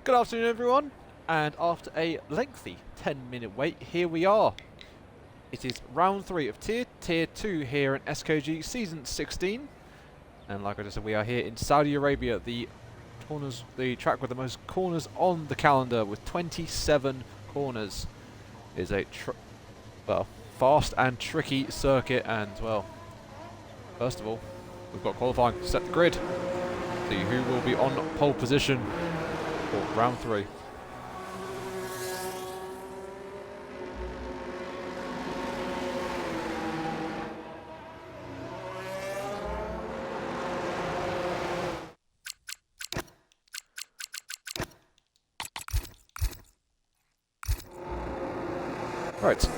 Good afternoon, everyone, and after a lengthy 10-minute wait, here we are. It is round 3 of Tier 2 here in SKG Season 16, and like I just said, we are here in Saudi Arabia, the track with the most corners on the calendar, with 27 corners. It is a fast and tricky circuit, and well, first of all, we've got qualifying to set the grid. See who will be on pole position for round 3. Right.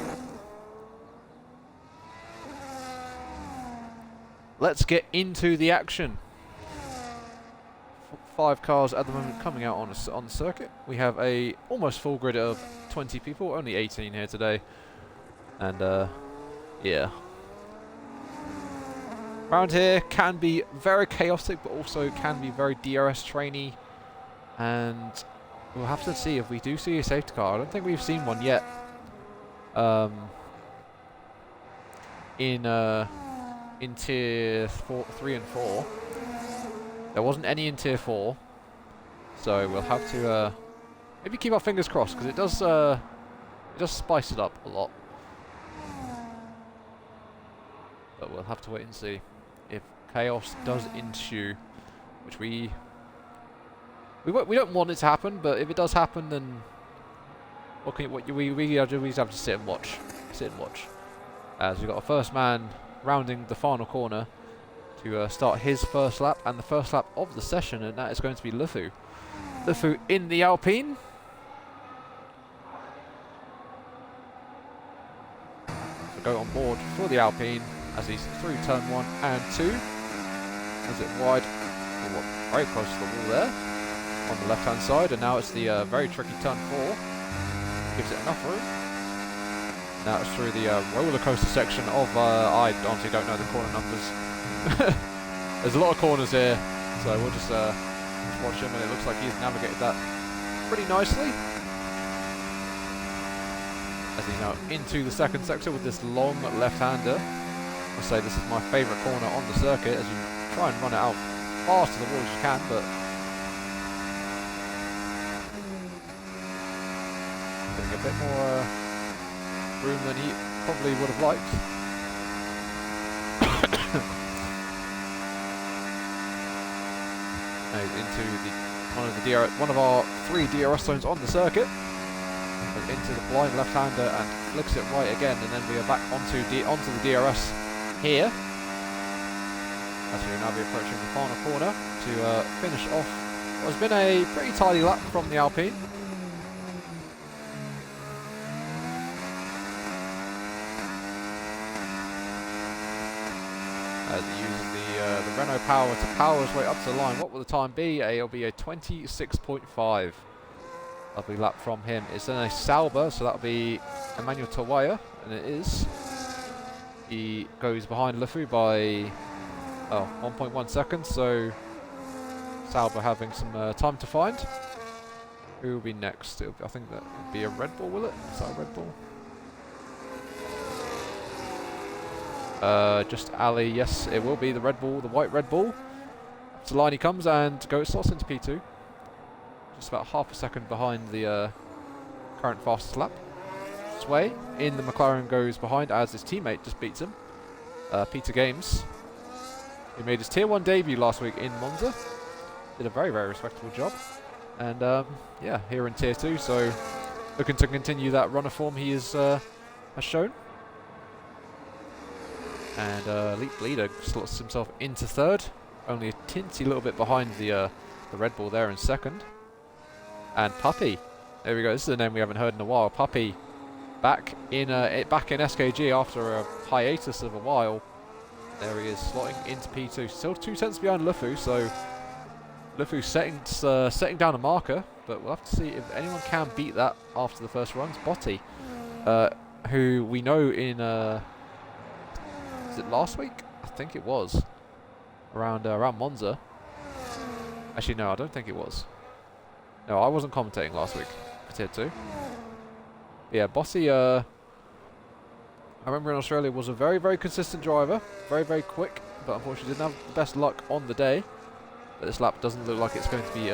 Let's get into the action. 5 cars at the moment coming out on the circuit. We have a almost full grid of 20 people, only 18 here today. And yeah. Around here can be very chaotic, but also can be very DRS trainy. And we'll have to see if we do see a safety car. I don't think we've seen one yet. In tier 3 and 4. There wasn't any in tier 4, so we'll have to maybe keep our fingers crossed, because it does spice it up a lot. But we'll have to wait and see if chaos does ensue, which we don't want it to happen. But if it does happen, then we just have to sit and watch. As we've got a first man rounding the final corner to start his first lap, and the first lap of the session, and that is going to be Lufu. Lufu in the Alpine. So go on board for the Alpine as he's through turn 1 and 2. As it wide, very close to the wall there on the left hand side, and now it's the very tricky turn 4. Gives it enough room. Now it's through the roller coaster section of I honestly don't know the corner numbers. There's a lot of corners here, so we'll just watch him, and it looks like he's navigated that pretty nicely. As he's now into the second sector with this long left-hander. I'll say this is my favourite corner on the circuit, as you try and run it out fast to the wall as you can, but getting a bit more room than he probably would have liked. Into one of our 3 DRS zones on the circuit, and into the blind left-hander and flicks it right again, and then we are back onto the DRS here, as we will now be approaching the final corner to finish off what has been a pretty tidy lap from the Alpine. As he uses the Renault power to power his way up to the line. What will the time be? It'll be a 26.5. Lovely lap from him. It's then a Sauber, so that'll be Emmanuel Tawaya, and it is. He goes behind Lufu by 1.1 seconds, so Sauber having some time to find. Who will be next? I think that would be a Red Bull, will it? Is that a Red Bull? Just Ali, yes, it will be the Red Bull, the white Red Bull. So line he comes and slots into P2. Just about half a second behind the current fastest lap. Sway in the McLaren goes behind as his teammate just beats him. Peter Games. He made his Tier 1 debut last week in Monza. Did a very, very respectable job. And yeah, here in Tier 2, so looking to continue that runner form he has shown. And Elite Bleeder slots himself into 3rd, only a tinty little bit behind the Red Bull there in 2nd. And Puppy, there we go. This is a name we haven't heard in a while. Puppy, back in SKG after a hiatus of a while. There he is, slotting into P2. Still 2 tenths behind Lufu, so Lufu setting down a marker. But we'll have to see if anyone can beat that after the first runs. Botti, who we know in. Was it last week? I think it was. Around Monza. Actually, no, I don't think it was. No, I wasn't commentating last week for Tier 2. Yeah, Bossy, I remember in Australia, was a very, very consistent driver. Very, very quick, but unfortunately didn't have the best luck on the day. But this lap doesn't look like it's going to be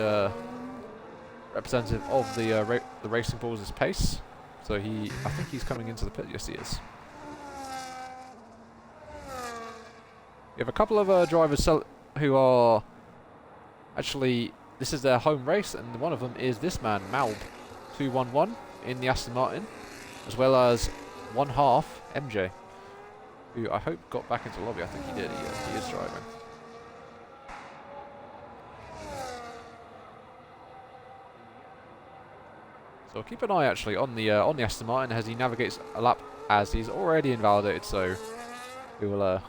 representative of the Racing Bulls' pace. So I think he's coming into the pit. Yes, he is. We have a couple of drivers who are actually, this is their home race, and one of them is this man, Malb 211 in the Aston Martin, as well as 1/2 MJ, who I hope got back into the lobby. I think he did. He is driving. So keep an eye actually on the Aston Martin as he navigates a lap, as he's already invalidated. So we will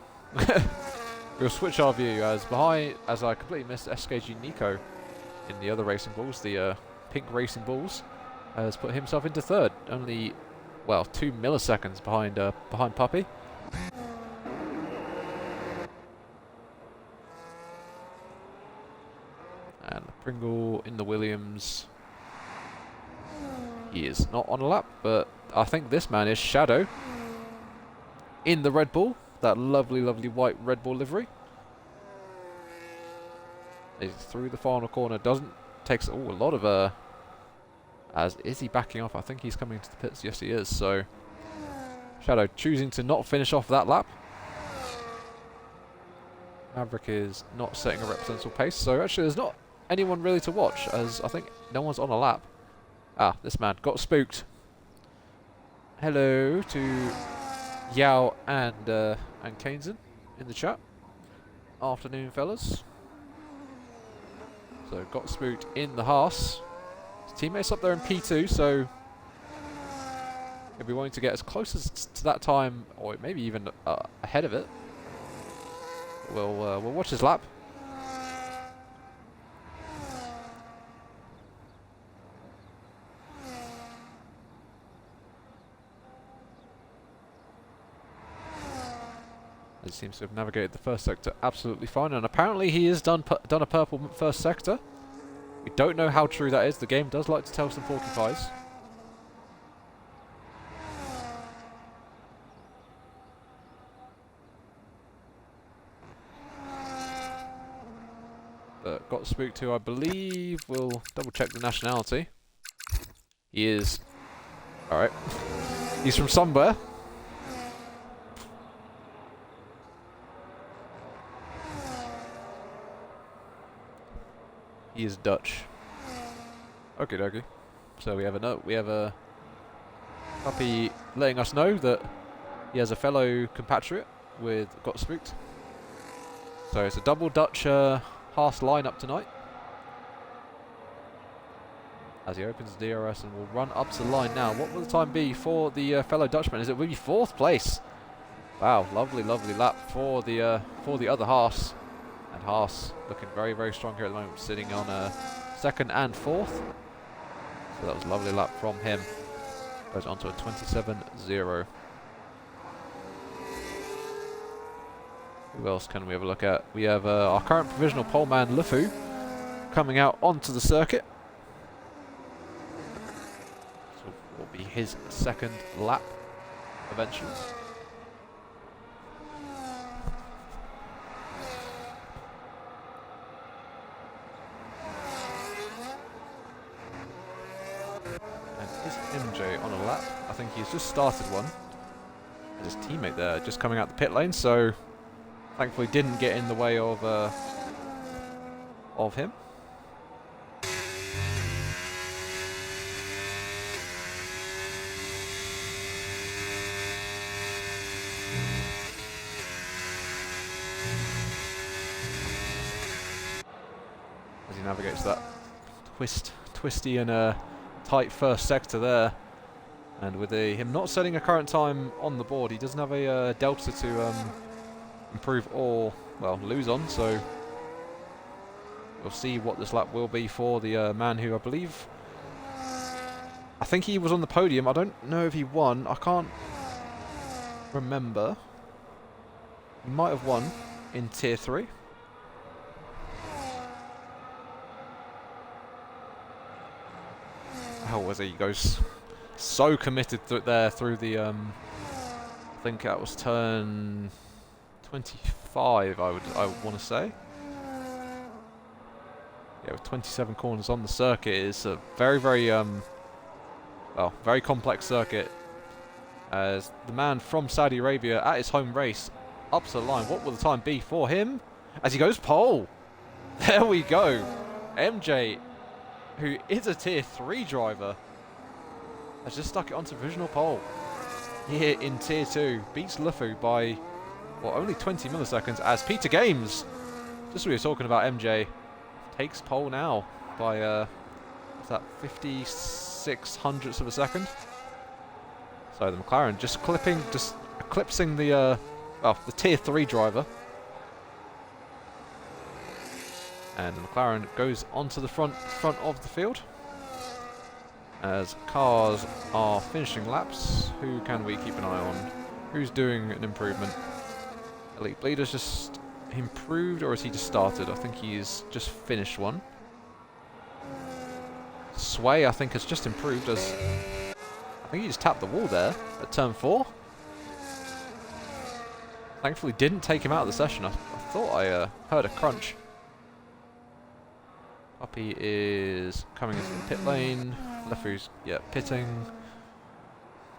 we'll switch our view as I completely missed SKG Nico in the other Racing Bulls. The pink Racing Bulls has put himself into third, only 2 milliseconds behind Puppy. And Pringle in the Williams. He is not on a lap, but I think this man is Shadow in the Red Bull. That lovely, lovely white Red Bull livery. He's through the final corner. Takes a lot of is he backing off? I think he's coming to the pits. Yes, he is. So Shadow choosing to not finish off that lap. Maverick is not setting a representative pace. So actually, there's not anyone really to watch, as I think no one's on a lap. Ah, this man got spooked. Hello to Yao and Kainzen in the chat. Afternoon, fellas. So got spooked in the Haas. His teammates up there in P2, so he'll be wanting to get as close as to that time, or maybe even ahead of it. We'll watch his lap. He seems to have navigated the first sector absolutely fine, and apparently he has done a purple first sector. We don't know how true that is. The game does like to tell some porcupines. But got spooked, who I believe will double check the nationality. He is. Alright. He's from somewhere. He is Dutch. Okie dokie. So we have a note. We have a Puppy letting us know that he has a fellow compatriot with Got Spooked. So it's a double Dutch Haas lineup tonight. As he opens the DRS and will run up to the line now. What will the time be for the fellow Dutchman? Is it will be 4th place? Wow, lovely, lovely lap for the other Haas. And Haas looking very, very strong here at the moment, sitting on 2nd and 4th. So that was a lovely lap from him. Goes on to a 27-0. Who else can we have a look at? We have our current provisional poleman, Lufu, coming out onto the circuit. So will be his 2nd lap eventually. MJ on a lap. I think he's just started one. And his teammate there just coming out the pit lane, so thankfully didn't get in the way of him. As he navigates that twisty and tight first sector there, and with him not setting a current time on the board, he doesn't have a delta to improve or lose on. So we'll see what this lap will be for the man who I think he was on the podium. I don't know if he won. I can't remember. He might have won in Tier 3. hell was he? He goes so committed through the I think that was turn 25. I want to say. Yeah, with 27 corners on the circuit, it's a very well, very complex circuit. As the man from Saudi Arabia at his home race up to the line, what will the time be for him? As he goes pole. There we go. MJ, who is a tier 3 driver, has just stuck it onto provisional pole. Here in tier 2, beats Lufu by, well, only 20 milliseconds, as Peter Games, just what we were talking about, MJ, takes pole now by, what's that, 56 hundredths of a second? So the McLaren just eclipsing the, well, the tier 3 driver. And the McLaren goes onto the front of the field. As cars are finishing laps, who can we keep an eye on? Who's doing an improvement? Elite Bleeder's just improved, or has he just started? I think he's just finished one. Sway, I think, has just improved as... I think he just tapped the wall there at turn 4. Thankfully didn't take him out of the session. I thought I heard a crunch. Puppy is coming into the pit lane. Lefu's, yeah, pitting.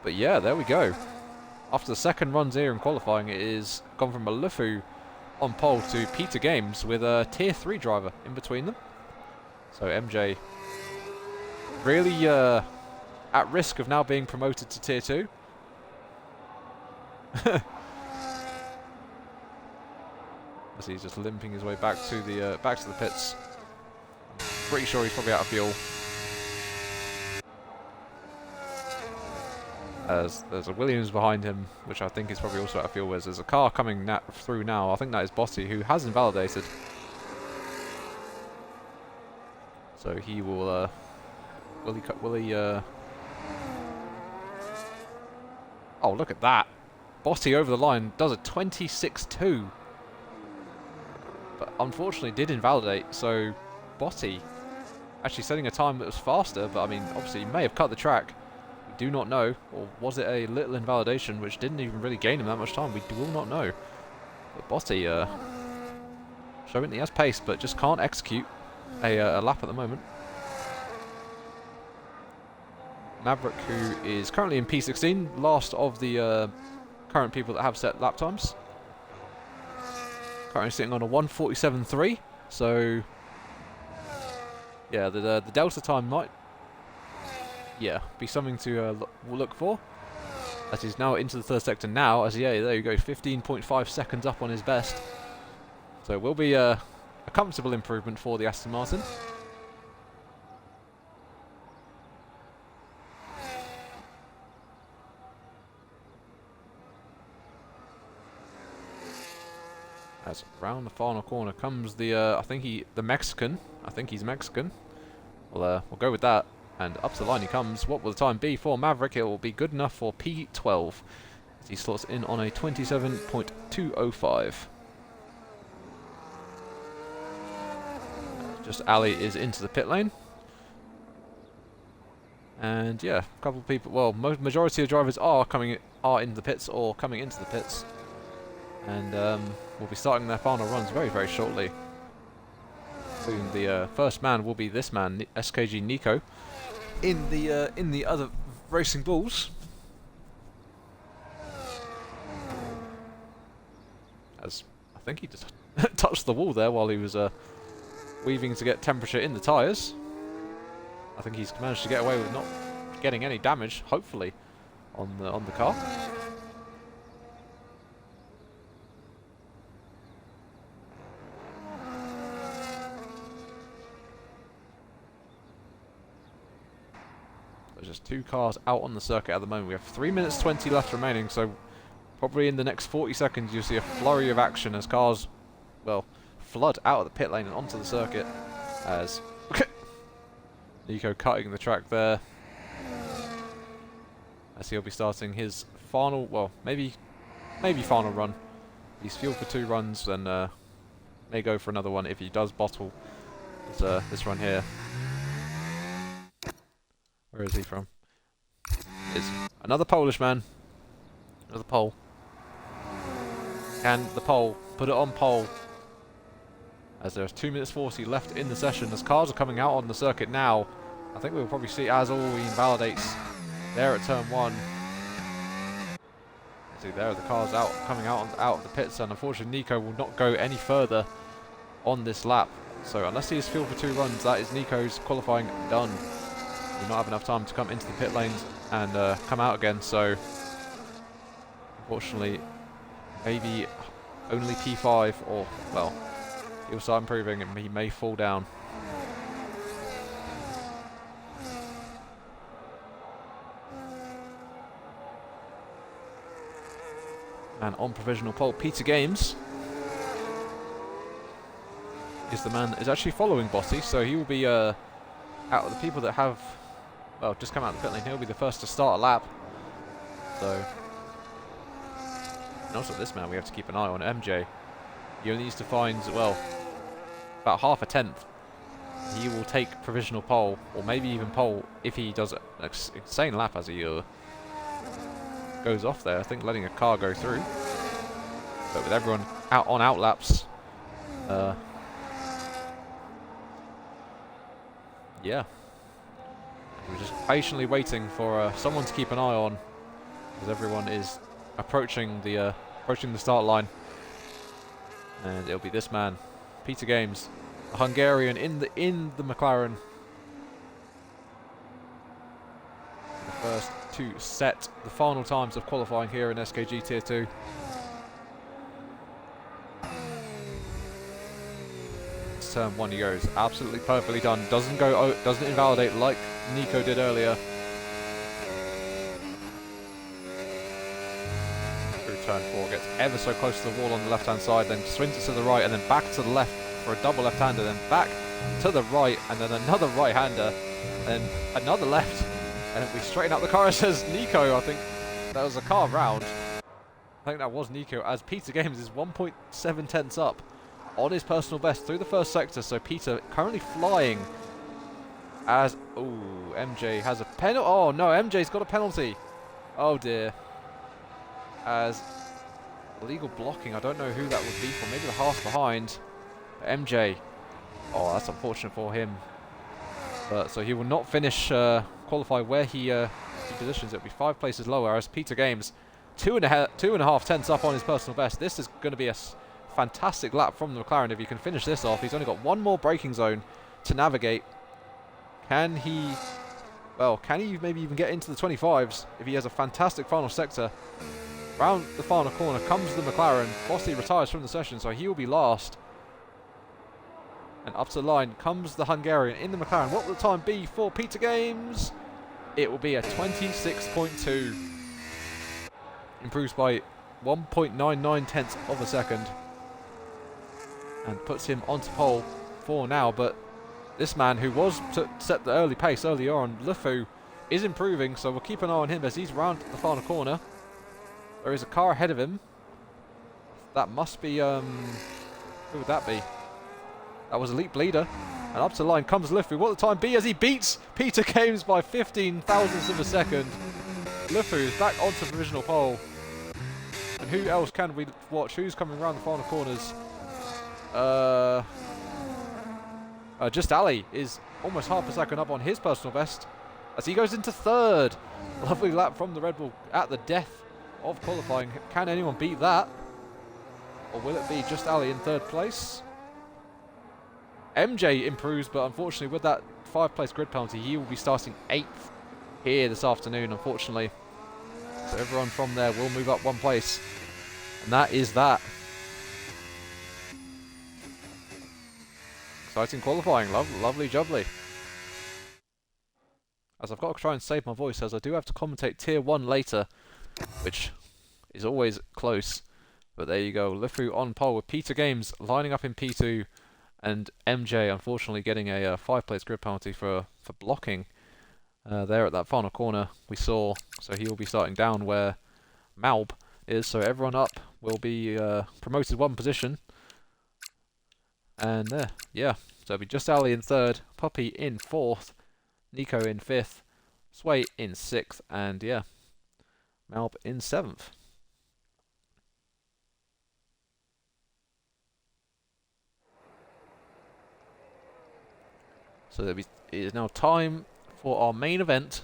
But yeah, there we go. After the second runs here in qualifying, it is gone from a Lefu on pole to Peter Games with a tier 3 driver in between them. So MJ really at risk of now being promoted to tier 2. As he's just limping his way back to the pits. Pretty sure he's probably out of fuel. As there's a Williams behind him, which I think is probably also out of fuel. Whereas there's a car coming through now. I think that is Botty, who has invalidated. So he will. Will he? Oh, look at that! Botty over the line does a 26.2, but unfortunately did invalidate. So Botty actually setting a time that was faster, but I mean, obviously he may have cut the track. We do not know, or was it a little invalidation which didn't even really gain him that much time? We will not know. But Botty showing that he has pace, but just can't execute a lap at the moment. Maverick, who is currently in P16, last of the current people that have set lap times. Currently sitting on a 1:47.3, so yeah, the delta time might, yeah, be something to look for. As he's now into the third sector now, as yeah, there you go, 15.5 seconds up on his best. So it will be a comfortable improvement for the Aston Martin. As round the final corner comes the, I think he's Mexican. We'll go with that. And up to the line he comes. What will the time be for Maverick? It will be good enough for P12. As he slots in on a 27.205. Just Ali is into the pit lane. And yeah, a couple of people, well, majority of drivers are in the pits or coming into the pits. And we'll be starting their final runs very, very shortly. Soon the first man will be this man, SKG Nico, in the other Racing Bulls. As I think he just touched the wall there while he was weaving to get temperature in the tyres. I think he's managed to get away with not getting any damage, hopefully, on the car. There's just 2 cars out on the circuit at the moment. We have 3 minutes 20 left remaining, so probably in the next 40 seconds you'll see a flurry of action as cars, well, flood out of the pit lane and onto the circuit. As Nico cutting the track there, as he'll be starting his final, well, maybe final run. He's fueled for 2 runs, and may go for another one if he does bottle this run here. Where is he from? It's another Polish man. Another pole. Can the pole put it on pole? As there's 2 minutes 40 left in the session. As cars are coming out on the circuit now, I think we'll probably see as all invalidates there at turn 1. See, there are the cars coming out of the pits, and unfortunately Nico will not go any further on this lap. So unless he is fuel for 2 runs, that is Nico's qualifying done. He will not have enough time to come into the pit lanes and come out again. So unfortunately, maybe only P5, or well, he'll start improving and he may fall down. And on provisional pole, Peter Games is the man that is actually following Botty, so he will be out of the people that have, well, just come out of the pit lane. He'll be the first to start a lap. So, and also this man we have to keep an eye on, MJ. He only needs to find, well, about half a tenth. He will take provisional pole, or maybe even pole, if he does an insane lap as he goes off there. I think letting a car go through, but with everyone out on outlaps, yeah, we're just patiently waiting for someone to keep an eye on, as everyone is approaching the start line, and it'll be this man, Peter Games, a Hungarian in the McLaren. The first to set the final times of qualifying here in SKG Tier 2. Turn 1 he goes, absolutely perfectly done. Doesn't invalidate like Nico did earlier. Through turn 4, gets ever so close to the wall on the left-hand side, then swings it to the right, and then back to the left for a double left-hander, then back to the right, and then another right-hander, and another left. And we straighten out the car. It says Nico. I think that was a car round. I think that was Nico, as Peter Games is 1.7 tenths up on his personal best through the first sector. So Peter currently flying as... Ooh, MJ has a penalty. Oh no, MJ's got a penalty. Oh dear. As illegal blocking. I don't know who that would be for. Maybe the half behind. But MJ. Oh, that's unfortunate for him. But so he will not finish... qualify where he positions. It'll be 5 places lower, as Peter Games 2.5 tenths up on his personal best. This is going to be a fantastic lap from the McLaren if he can finish this off. He's only got one more braking zone to navigate. Can he maybe even get into the 25s if he has a fantastic final sector? Round the final corner comes the McLaren. Botty retires from the session, so he will be last. And up to the line comes the Hungarian in the McLaren. What will the time be for Peter Games? It will be a 26.2. Improves by 1.99 tenths of a second. And puts him onto pole for now. But this man, who was to set the early pace earlier on, Lufu, is improving. So we'll keep an eye on him as he's round the final corner. There is a car ahead of him. That must be... who would that be? That was Elite Bleeder. And up to the line comes Lufu. What will the time be as he beats Peter Games by 15 thousandths of a second? Lufu is back onto provisional pole. And who else can we watch? Who's coming around the final corners? Just Ali is almost half a second up on his personal best as he goes into third. Lovely lap from the Red Bull at the death of qualifying. Can anyone beat that? Or will it be just Ali in third place? MJ improves, but unfortunately with that 5-place grid penalty, he will be starting 8th here this afternoon, unfortunately. So everyone from there will move up 1 place. And that is that. Exciting qualifying. Lovely jubbly. As I've got to try and save my voice, as I do have to commentate Tier 1 later, which is always close. But there you go. Lufu on pole with Peter Games lining up in P2. And MJ, unfortunately, getting a 5-place grid penalty for blocking there at that final corner we saw. So he will be starting down where Malb is. So everyone up will be promoted 1 position. And yeah. So it'll be just Ali in 3rd, Puppy in 4th, Nico in 5th, Sway in 6th, and yeah, Malb in 7th. So it is now time for our main event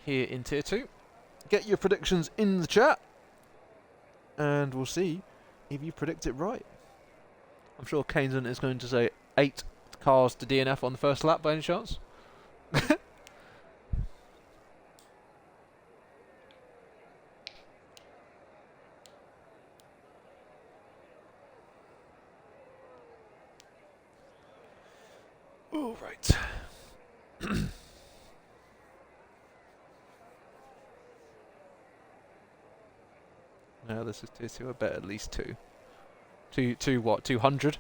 here in Tier 2. Get your predictions in the chat, and we'll see if you predict it right. I'm sure Kaneson is going to say 8 cars to DNF on the first lap by any chance. All right. Now this is Tier 2. I bet at least 2. Two what? 200?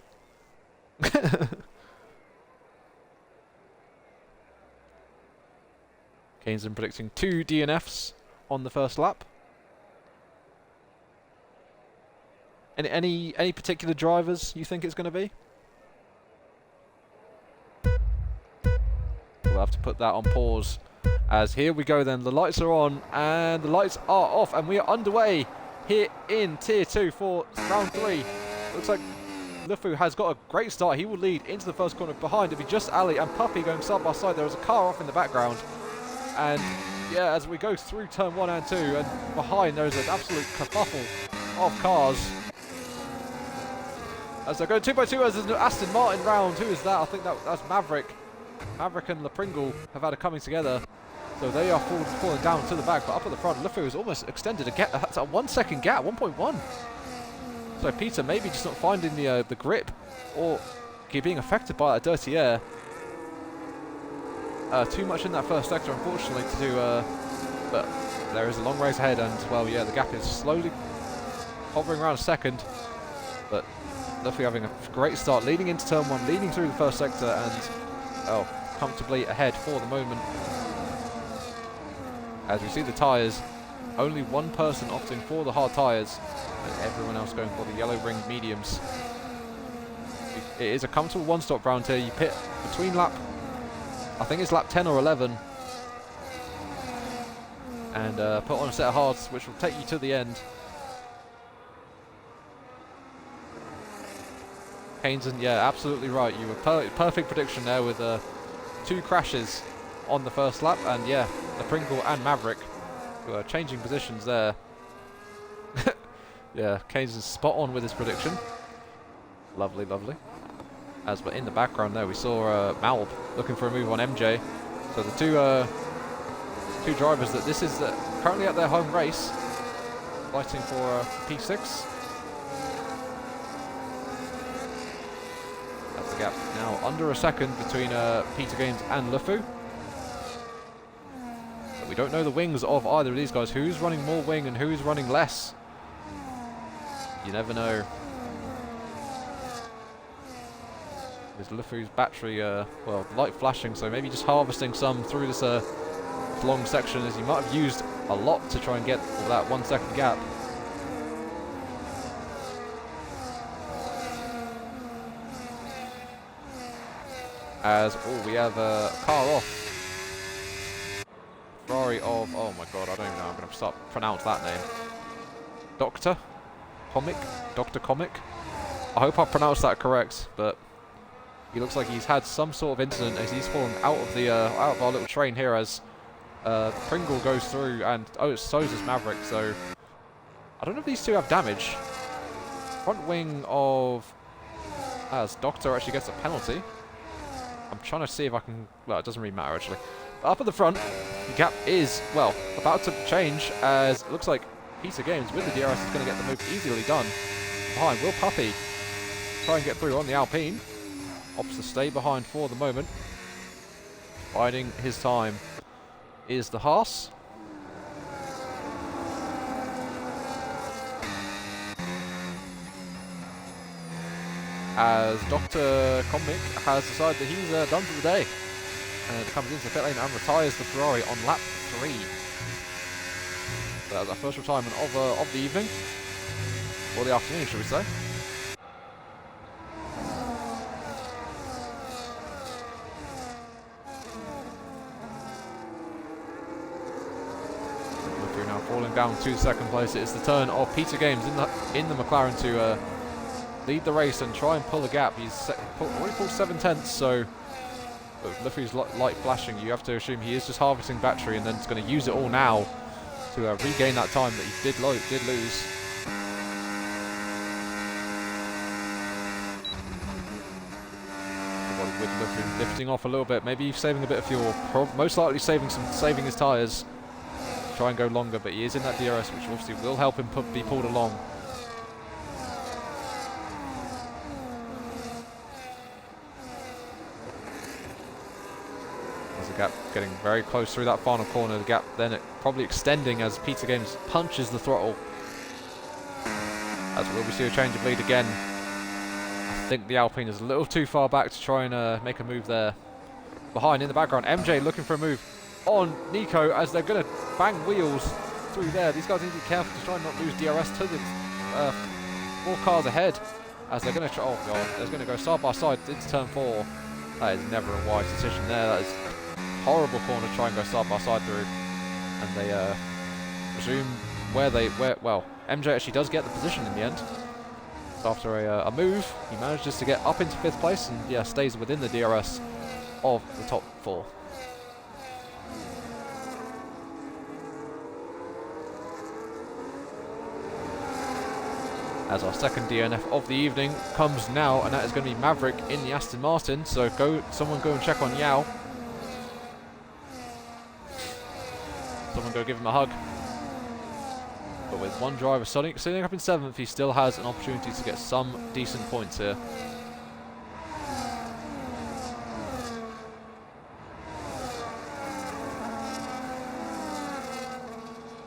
Kaneson predicting 2 DNFs on the first lap. Any particular drivers you think it's going to be? We'll have to put that on pause. As here we go then, the lights are on and the lights are off, and we are underway here in Tier 2 for round 3. Looks like Lufu has got a great start. He will lead into the first corner. Behind, it'll be just Ali and Puppy going side by side. There is a car off in the background. And yeah, as we go through turn 1 and 2, and behind there is an absolute kerfuffle of cars. As they're going 2 by 2, as there's an Aston Martin round. Who is that? I think that's Maverick. Maverick and Lapringle have had a coming together. So they are falling down to the back, but up at the front, Lufu has almost extended a gap. That's a 1 second gap, 1.1. So Peter maybe just not finding the grip, or being affected by that dirty air. Too much in that first sector, unfortunately, to do. But there is a long race ahead, and well, yeah, the gap is slowly hovering around a second. But Luffy having a great start, leading into turn 1, leading through the first sector, and comfortably ahead for the moment. As we see the tyres, only one person opting for the hard tyres, and everyone else going for the yellow ring mediums. It is a comfortable one-stop round here. You pit between lap, I think it's lap 10 or 11, and put on a set of hards, which will take you to the end. Kaneson, yeah, absolutely right. You were perfect prediction there with 2 crashes on the first lap, and yeah, the Pringle and Maverick who are changing positions there. Yeah, Kaneson's spot on with his prediction. Lovely, lovely. As we're in the background there, we saw Malb looking for a move on MJ. So the two drivers that this is currently at their home race, fighting for P6. That's the gap now under a second between Peter Games and Lufu. But we don't know the wings of either of these guys. Who's running more wing and who's running less? You never know. Is Lufu's battery, well, light flashing, so maybe just harvesting some through this long section, as he might have used a lot to try and get that 1 second gap. As, we have a car off. Ferrari of, oh my god, I don't even know, I'm going to start pronounce that name. Dr. Comic? Dr. Comic? I hope I pronounced that correct, but he looks like he's had some sort of incident as he's fallen out of the out of our little train here as Pringle goes through, and so does Maverick. So I don't know if these two have damage. Front wing of as Doctor actually gets a penalty. I'm trying to see if I can. Well, it doesn't really matter actually. But up at the front, the gap is about to change as it looks like Peter Games with the DRS is going to get the move easily done. Behind will Puppy try and get through on the Alpine. Opts to stay behind for the moment. Biding his time is the Haas. As Dr. Comic has decided that he's done for the day. And comes into the pit lane and retires the Ferrari on lap 3. So that's our first retirement of the evening. Or the afternoon, should we say. going down to second place. It's the turn of Peter Games in the McLaren to lead the race and try and pull a gap. He's already pulled 7/10, so Luffi's light flashing. You have to assume he is just harvesting battery and then it's going to use it all now to regain that time that he did lose. With Luffy lifting off a little bit, maybe saving a bit of fuel, most likely saving his tyres. Try and go longer, but he is in that DRS, which obviously will help him be pulled along. There's a gap getting very close through that final corner. The gap then probably extending as Peter Games punches the throttle. As will we see a change of lead again. I think the Alpine is a little too far back to try and make a move there. Behind in the background, MJ looking for a move on Nico as they're going to bang wheels through there. These guys need to be careful to try and not lose DRS to the 4 cars ahead as they're going to try. Oh god, they're going to go side by side into turn 4. That is never a wise decision there. That is a horrible corner to try and go side by side through. And they resume well, MJ actually does get the position in the end. After a move, he manages to get up into 5th place and stays within the DRS of the top 4. As our second DNF of the evening comes now, and that is going to be Maverick in the Aston Martin. So someone go and check on Yao. Someone go give him a hug. But with one driver sitting up in 7th, he still has an opportunity to get some decent points here.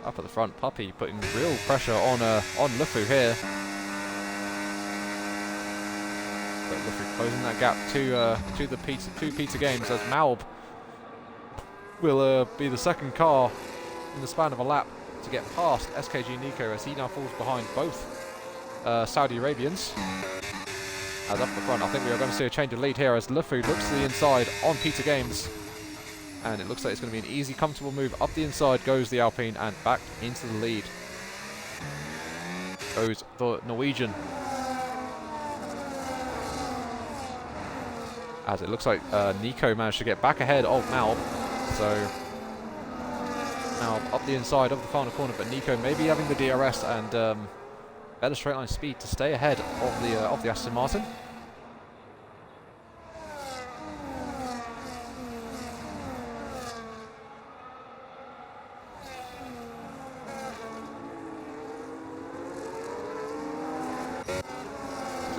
Up at the front, Puppy putting real pressure on Lufu here. But Lufu closing that gap to Peter Games as Malb will be the second car in the span of a lap to get past SKG Nico as he now falls behind both Saudi Arabians. As up the front, I think we are going to see a change of lead here as Lufu looks to the inside on Peter Games. And it looks like it's going to be an easy, comfortable move. Up the inside goes the Alpine and back into the lead goes the Norwegian. As it looks like Nico managed to get back ahead of Malb. So Malb up the inside of the final corner, but Nico maybe having the DRS and better straight line speed to stay ahead of the Aston Martin.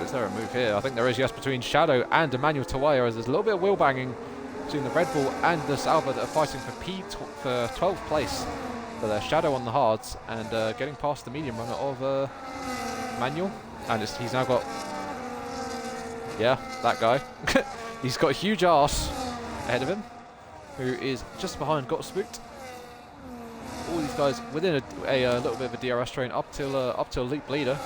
Is there a move here? I think there is, yes, between Shadow and Emmanuel Tawaya, as there's a little bit of wheel banging between the Red Bull and the Sauber that are fighting for 12th place. So there's Shadow on the hards and getting past the medium runner of Emmanuel. And he's now got, that guy. He's got a huge arse ahead of him, who is just behind Got Spooked. All these guys within a little bit of a DRS train up till Leap Leader,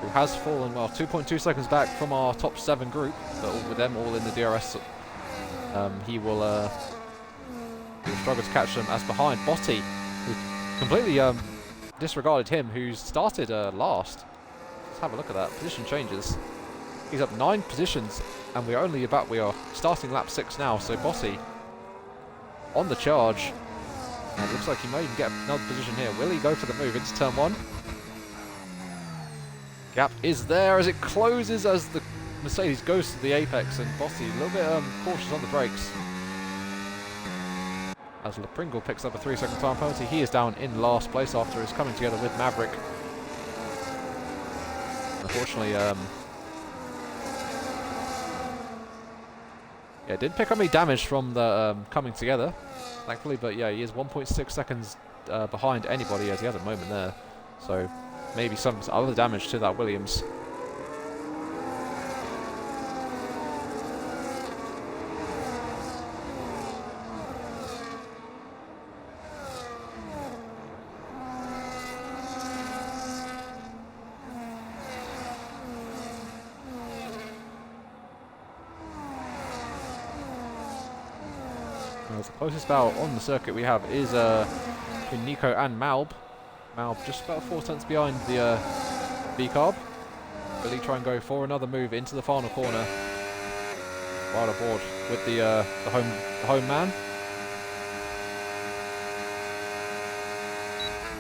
who has fallen, 2.2 seconds back from our top 7 group, but with them all in the DRS, he will struggle to catch them. As behind Botti, who completely disregarded him, who started last. Let's have a look at that. Position changes. He's up 9 positions, and we are starting lap 6 now. So Botti on the charge, and it looks like he may even get another position here. Will he go for the move into turn 1? Gap is there as it closes as the Mercedes goes to the apex, and Botti a little bit cautious on the brakes. As Pringle picks up a 3-second time penalty, he is down in last place after his coming together with Maverick. Unfortunately, didn't pick up any damage from the coming together, thankfully, but he is 1.6 seconds behind anybody as he has a moment there. So maybe some other damage to that Williams. As the closest battle on the circuit we have is between Nico and Malb. Malb just about 4 tenths behind the V-Carb. Will he try and go for another move into the final corner? Right aboard with the home man.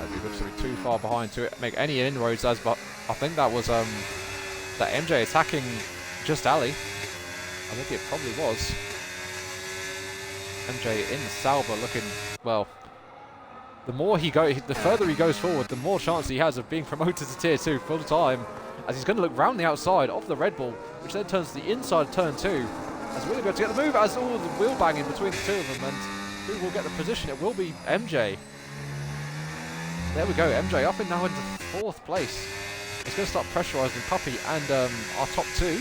As he looks to be too far behind to make any inroads, but I think that was that MJ attacking just Ali. I think it probably was. MJ in the Sauber looking, well, the further he goes forward, the more chance he has of being promoted to Tier 2 full time, as he's going to look round the outside of the Red Bull, which then turns to the inside turn 2, as Willie goes to get the move, as all the wheel banging between the two of them, and who will get the position? It will be MJ. There we go, MJ up and now into 4th place. It's going to start pressurising Puppy and our top 2.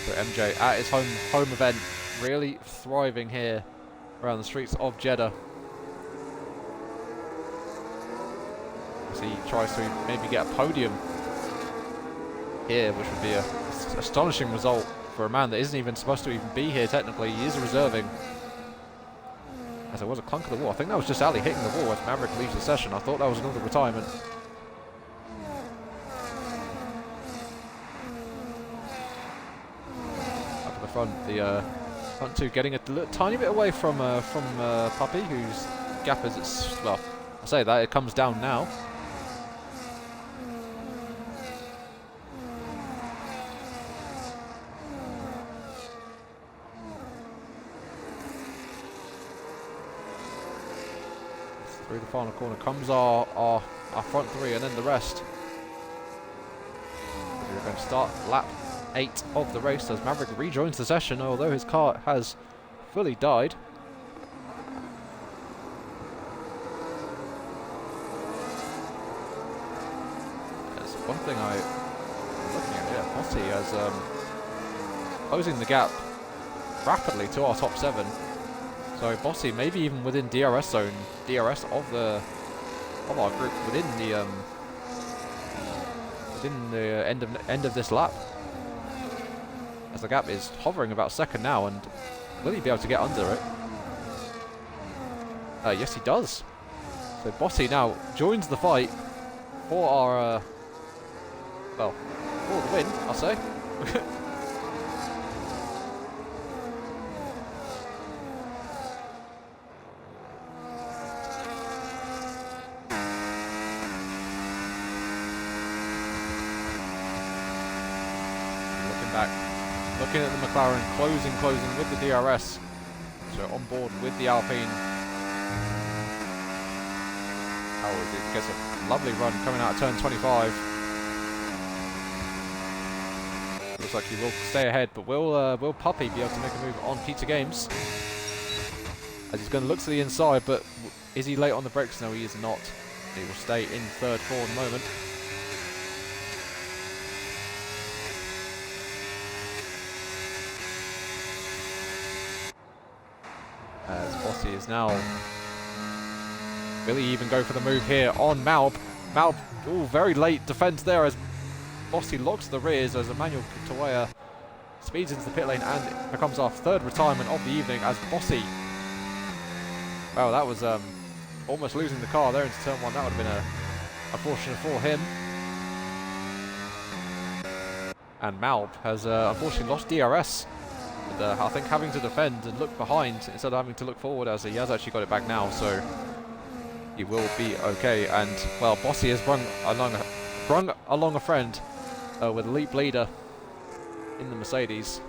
So MJ at his home event, really thriving here around the streets of Jeddah. As he tries to maybe get a podium here, which would be a astonishing result for a man that isn't even supposed to even be here technically. He is reserving. As there was a clunk of the wall. I think that was just Ali hitting the wall as Maverick leaves the session. I thought that was another retirement. Up at the front, the front 2 getting a tiny bit away from Puppy, whose gap is, well, I say that, it comes down now. Through the final corner comes our front 3 and then the rest. We're going to start lap 8 of the race as Maverick rejoins the session, although his car has fully died. There's one thing I'm looking at here. Botti as closing the gap rapidly to our top 7. So Botti maybe even within DRS zone, DRS of our group within the end of this lap. As the gap is hovering about 2nd now, and will he be able to get under it? Yes, he does. So Botti now joins the fight for our, well, for the win, I'll say. Looking at the McLaren, closing with the DRS. So on board with the Alpine. How is it? Gets a lovely run coming out of turn 25. Looks like he will stay ahead, but will Puppy be able to make a move on Pizza Games? As he's going to look to the inside, but is he late on the brakes? No, he is not. He will stay in 3rd for the moment. As Botti is now, will he even go for the move here on Malb? Malb, very late defense there as Botti locks the rears as Emmanuel Tawaya speeds into the pit lane, and it becomes our 3rd retirement of the evening as Botti. Well, that was almost losing the car there into turn 1. That would have been unfortunate for him. And Malb has unfortunately lost DRS. I think having to defend and look behind instead of having to look forward, as he has actually got it back now, so he will be okay. And well, Botti has brung along a friend with Elite Bleeder in the Mercedes,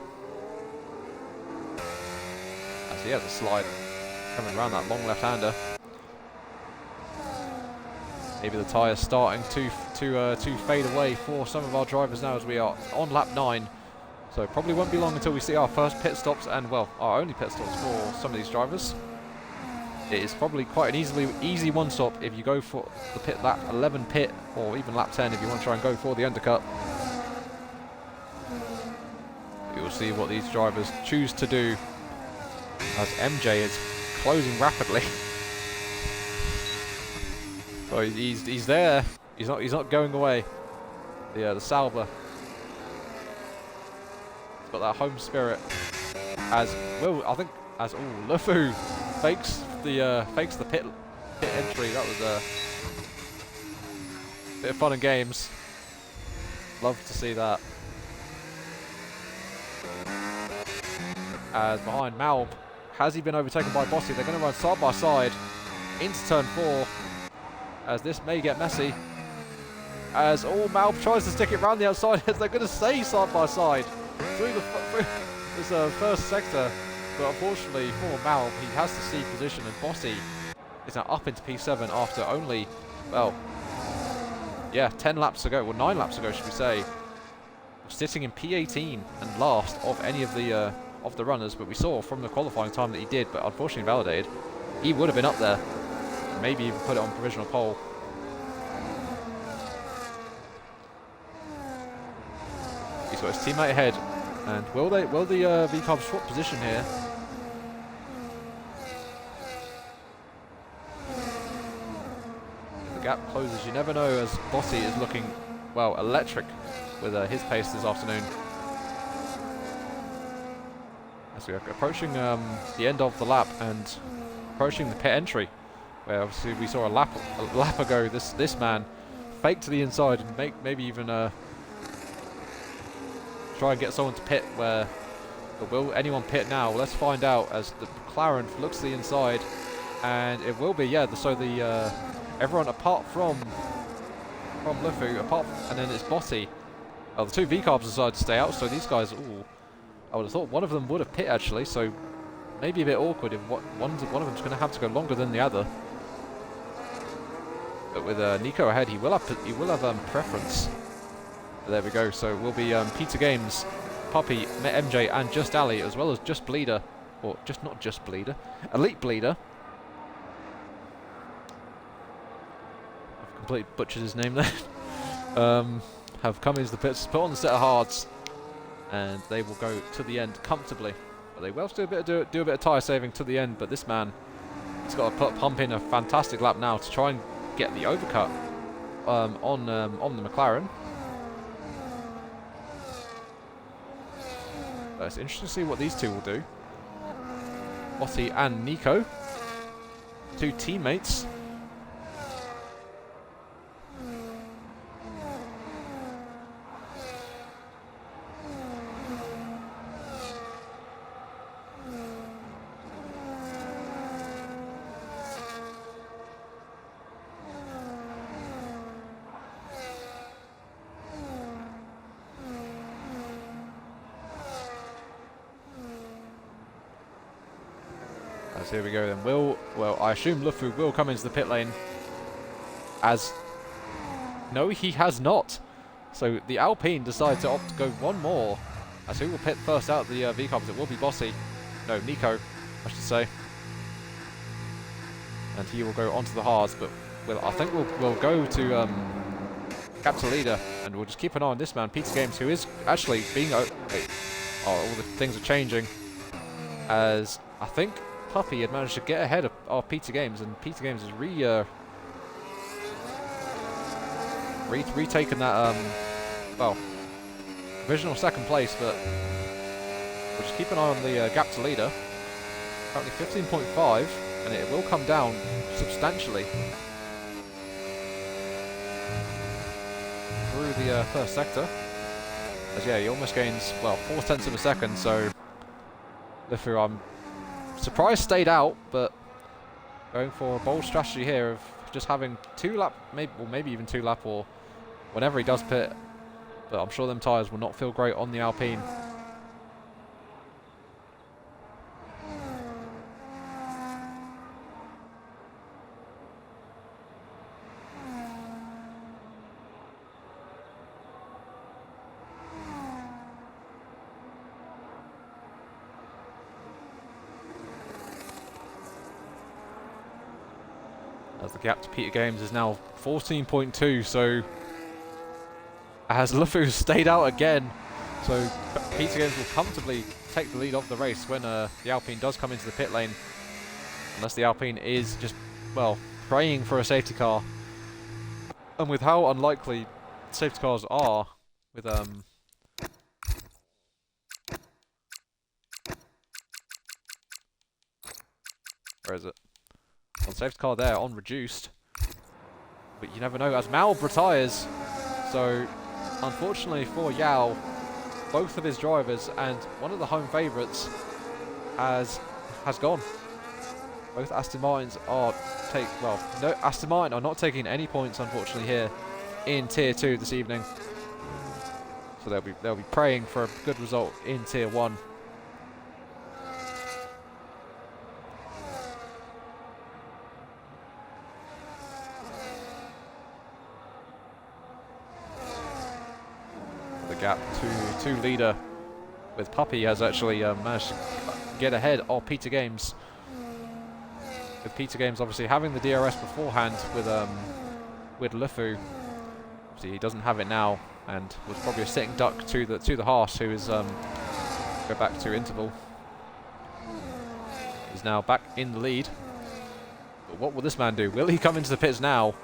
as he has a slide coming around that long left-hander. Maybe the tyres starting to fade away for some of our drivers now as we are on lap 9. So it probably won't be long until we see our first pit stops, and well, our only pit stops for some of these drivers. It is probably quite an easy one stop if you go for the pit lap 11 pit, or even lap 10 if you want to try and go for the undercut. We will see what these drivers choose to do as MJ is closing rapidly. So he's there. He's not going away. the Sauber. It's got that home spirit. As Will, I think, as Lufu fakes the pit entry. That was a bit of fun and games. Love to see that. As behind Malb, has he been overtaken by Bossy? They're going to run side by side into turn 4. As this may get messy. As Malb tries to stick it round the outside as they're going to stay side by side through this first sector. But unfortunately for Malb, he has to see position, and Bossy is now up into P7 after only, well, yeah, 10 laps ago, well 9 laps ago should we say, sitting in P18 and last of any of the runners. But we saw from the qualifying time that he did, but unfortunately validated, he would have been up there, maybe even put it on provisional pole. He's got his teammate ahead, and will the VCARB swap position here? The gap closes, you never know, as Bossy is looking, well, electric with his pace this afternoon. As we are approaching the end of the lap and approaching the pit entry, where obviously we saw a lap ago this man fake to the inside and maybe even try and get someone to pit. Where, but will anyone pit now? Well, let's find out, as the McLaren looks to the inside, and it will be, yeah, so the everyone apart from Lufu, and then it's Bossy. Oh, the two VCARBs decided to stay out, so these guys, I would have thought one of them would have pit actually, so maybe a bit awkward if one of them's going to have to go longer than the other. But with Nico ahead, he will have preference. There we go. So it will be Peter Games, Puppy, MJ, and Just Ali, as well as Just Bleeder, or not Just Bleeder, Elite Bleeder. I've completely butchered his name there. Have come into the pits, put on the set of hards, and they will go to the end comfortably. But they will have to do a bit of tyre saving to the end. But this man, he's got to pump in a fantastic lap now to try and get the overcut on the McLaren. It's interesting to see what these two will do. Bossy and Nico, two teammates. So here we go then. Well, I assume Lufu will come into the pit lane. No, he has not. So the Alpine decided to opt to go one more. As who will pit first out the VCARBs? It will be Bossy. No, Nico, I should say. And he will go onto the hards, but I think we'll go to Captain Leader, and we'll just keep an eye on this man, Peter Games, who is actually being... all the things are changing. As I think Puppy had managed to get ahead of Peter Games, and Peter Games has retaken that provisional second place. But we'll just keep an eye on the gap to leader. Currently 15.5, and it will come down substantially through the first sector. As yeah, he almost gains 0.4 of a second. So Lufu, I'm surprised stayed out, but going for a bold strategy here of just having 2 lap, maybe even 2 lap, or whenever he does pit. But I'm sure them tyres will not feel great on the Alpine. As the gap to Peter Games is now 14.2, so as Lufu stayed out again, so Peter Games will comfortably take the lead of the race when the Alpine does come into the pit lane, unless the Alpine is just, praying for a safety car. And with how unlikely safety cars are with where is it? On safety car there on reduced, but you never know as Malb retires. So unfortunately for Yao, both of his drivers and one of the home favourites has gone. Both Aston Martins are Aston Martin are not taking any points unfortunately here in Tier 2 this evening. So they'll be praying for a good result in Tier 1. The gap to leader with Puppy has actually managed to get ahead of Peter Games. With Peter Games obviously having the DRS beforehand with Lufu. Obviously he doesn't have it now, and was probably a sitting duck to the Haas, who is go back to interval. He's now back in the lead. But what will this man do? Will he come into the pits now?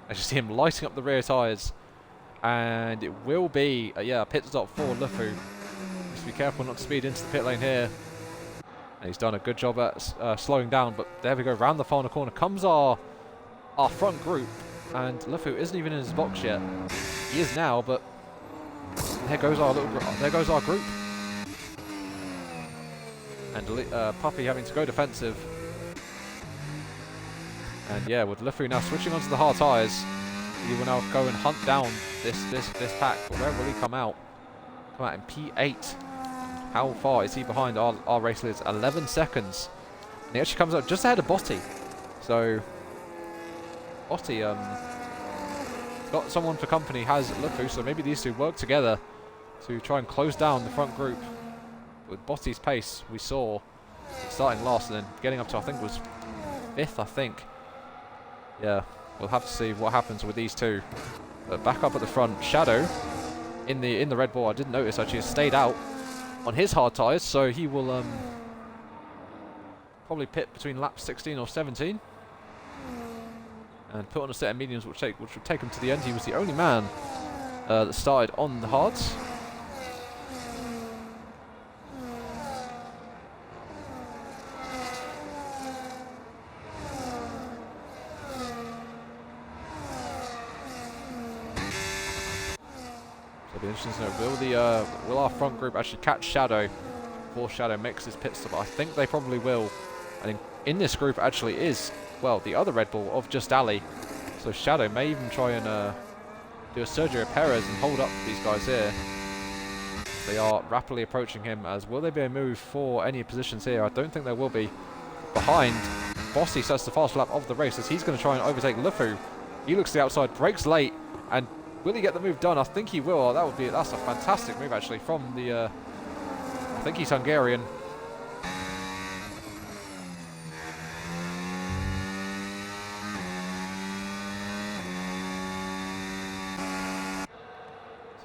I just see him lighting up the rear tyres, and it will be a pit stop for Lufu. Just be careful not to speed into the pit lane here. And he's done a good job at slowing down, but there we go. Round the final corner comes our front group, and Lufu isn't even in his box yet. He is now, but there goes our group. And Puppy having to go defensive. And yeah, with Lufu now switching onto the hard tyres, he will now go and hunt down this pack. But where will he come out? Come out in P8. How far is he behind our race leaders? 11 seconds. And he actually comes out just ahead of Botti. So Botti got someone for company, has Lufu, so maybe these two work together to try and close down the front group. With Botti's pace, we saw starting last and then getting up to, I think it was 5th, I think. Yeah, we'll have to see what happens with these two. But back up at the front, Shadow in the Red Bull, I didn't notice actually, has stayed out on his hard tyres, so he will probably pit between laps 16 or 17 and put on a set of mediums which would take him to the end. He was the only man that started on the hards. It'll be interesting to know, will our front group actually catch Shadow before Shadow makes his pit stop? I think they probably will. And in this group actually is, well, the other Red Bull of Just Ali. So Shadow may even try and do a Sergio Perez and hold up these guys here. They are rapidly approaching him. As will there be a move for any positions here? I don't think there will be. Behind, Bossy sets the fast lap of the race as he's going to try and overtake Lufu. He looks to the outside, brakes late, and will he get the move done? I think he will. That's a fantastic move actually from the I think he's Hungarian.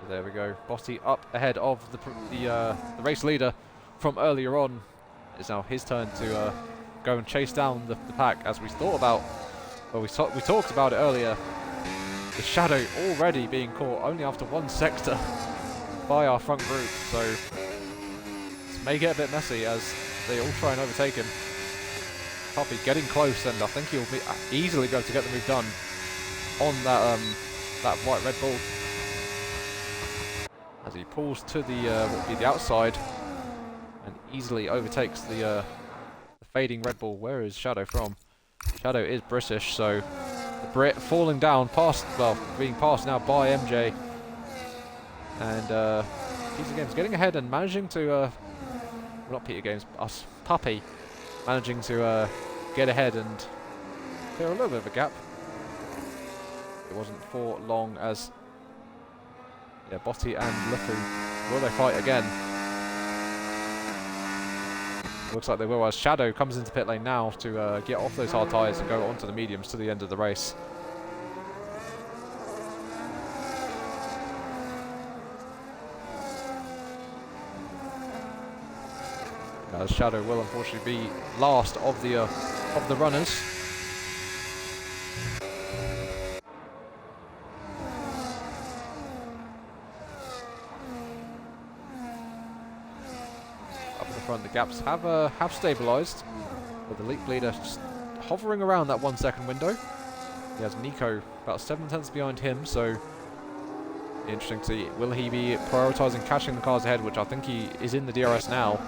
So there we go. Botti up ahead of the race leader from earlier on. It's now his turn to go and chase down the pack, as we thought about. Well, we talked about it earlier. The Shadow already being caught only after one sector by our front group, so this may get a bit messy as they all try and overtake him. Puppy getting close, and I think he'll easily be able to get the move done on that white Red Bull as he pulls to the what would be the outside and easily overtakes the fading Red Bull. Where is Shadow from? Shadow is British, so the Brit falling down being passed now by MJ. And Peter Games getting ahead and managing to, well, not Peter Games, us, Puppy, managing to get ahead and clear a little bit of a gap. It wasn't for long as, yeah, Botti and Lufu, will they fight again? Looks like they will, as Shadow comes into pit lane now to get off those hard tyres and go onto the mediums to the end of the race. As Shadow will unfortunately be last of the runners. gaps have stabilised, with the Elite Bleeder just hovering around that 1 second window. He has Nico about 7 tenths behind him, so interesting to see. Will he be prioritising catching the cars ahead, which I think he is in the DRS now,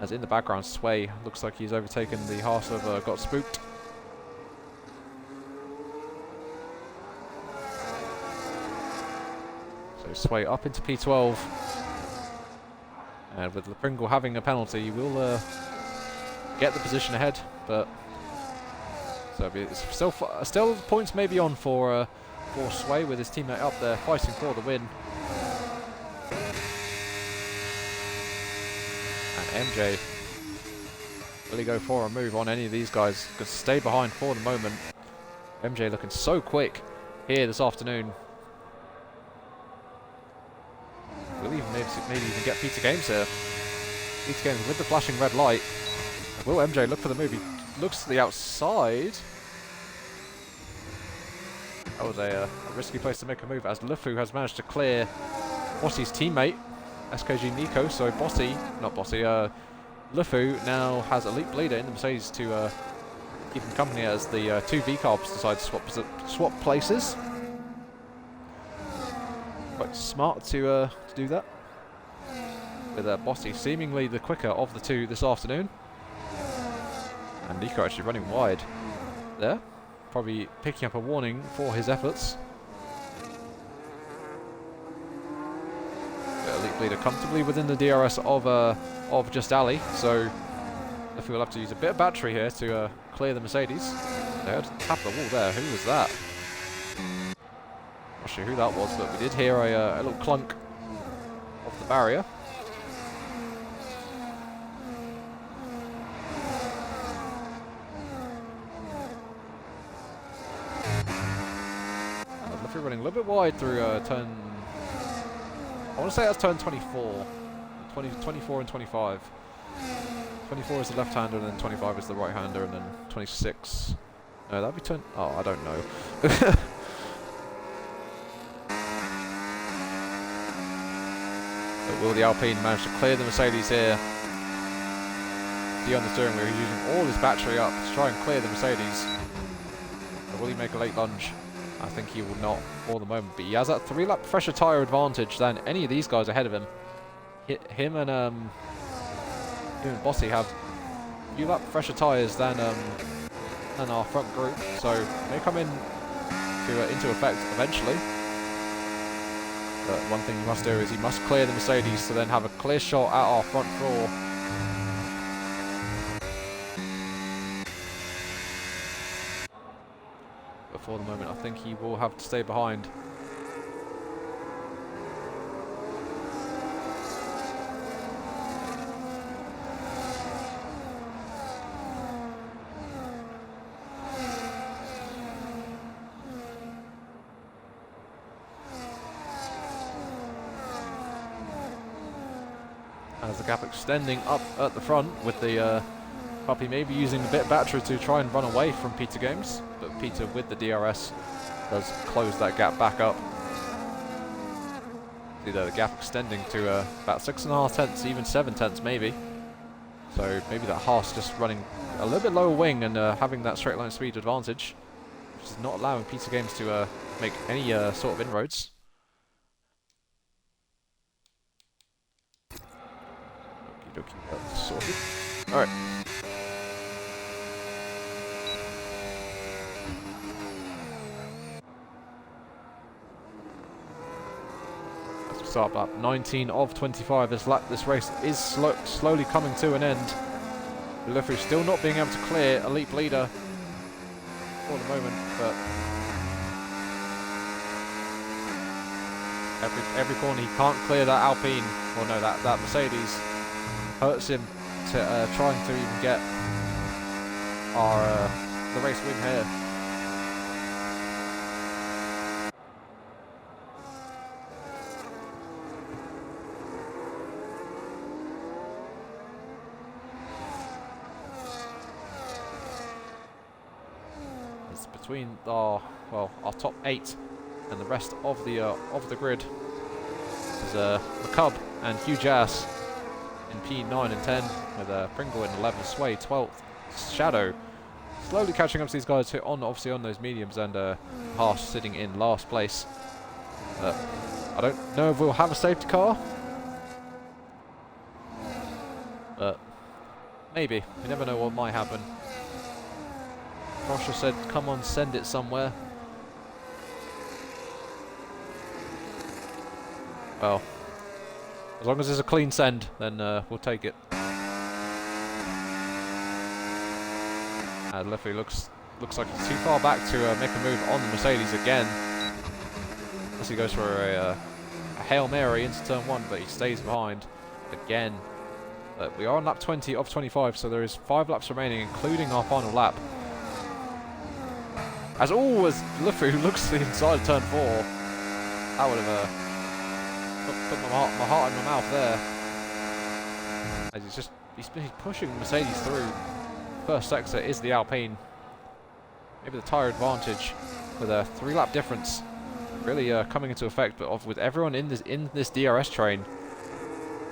as in the background Sway looks like he's overtaken the Haas of Got Spooked. So Sway up into P12. And with Pringle having a penalty, he will get the position ahead, but so it's still points maybe on for Sway, with his teammate up there fighting for the win. And MJ, will he go for a move on any of these guys? Because stay behind for the moment. MJ looking so quick here this afternoon. Will he maybe even get Peter Games here? Peter Games with the flashing red light. Will MJ look for the move? He looks to the outside. That was a risky place to make a move, as Lufu has managed to clear Bossy's teammate, SKG Nico. So Lufu now has Elite Bleeder in the Mercedes to keep him company, as the two V-Carbs decide to swap places. Quite smart to do that, with Bossy seemingly the quicker of the two this afternoon. And Nico actually running wide there, probably picking up a warning for his efforts. Elite Bleeder comfortably within the DRS of Just Ali, so if we'll have to use a bit of battery here to clear the Mercedes. They had to tap the wall there. Who was that? Not sure who that was, but we did hear a little clunk of the barrier. Luffy running a little bit wide through turn... I want to say that's turn 24. 24 and 25. 24 is the left-hander, and then 25 is the right-hander, and then 26... No, that'd be turn... Oh, I don't know. But will the Alpine manage to clear the Mercedes here? On the steering wheel, he's using all his battery up to try and clear the Mercedes. But will he make a late lunge? I think he will not for the moment, but he has that 3-lap fresher tyre advantage than any of these guys ahead of him. Him and Bossy have a few lap fresher tyres than our front group, so they come in into effect eventually. But one thing he must do is he must clear the Mercedes to then have a clear shot at our front floor. But for the moment, I think he will have to stay behind. As the gap extending up at the front, with the Puppy maybe using a bit of battery to try and run away from Peter Games, but Peter with the DRS does close that gap back up. See there, the gap extending to about 6.5 tenths, even 7 tenths maybe. So maybe that Haas just running a little bit lower wing and having that straight line speed advantage, which is not allowing Peter Games to make any sort of inroads. Okay, that's sorted. Alright. Start lap 19 of 25. This race is slowly coming to an end. Luffy still not being able to clear Elite Bleeder for the moment, but every corner he can't clear that Alpine, or no, that Mercedes. Hurts him to trying to even get the race win here. It's between our top 8 and the rest of the grid. There's McCub and Huge Ass. in P9 and 10, with Pringle in 11th, Sway 12th, Shadow slowly catching up to these guys who obviously on those mediums, and Harsh sitting in last place. I don't know if we'll have a safety car, but maybe. You never know what might happen. Rosher said, come on, send it somewhere. Well, as long as it's a clean send, then we'll take it. Lefty looks like he's too far back to make a move on the Mercedes again. Unless he goes for a Hail Mary into turn 1, but he stays behind again. But we are on lap 20 of 25, so there is 5 laps remaining, including our final lap. As always, Luffy, who looks inside turn 4, that would have put my heart in my mouth there. As he's pushing Mercedes through. First sector is the Alpine. Maybe the tyre advantage with a 3-lap difference really coming into effect. But with everyone in this DRS train,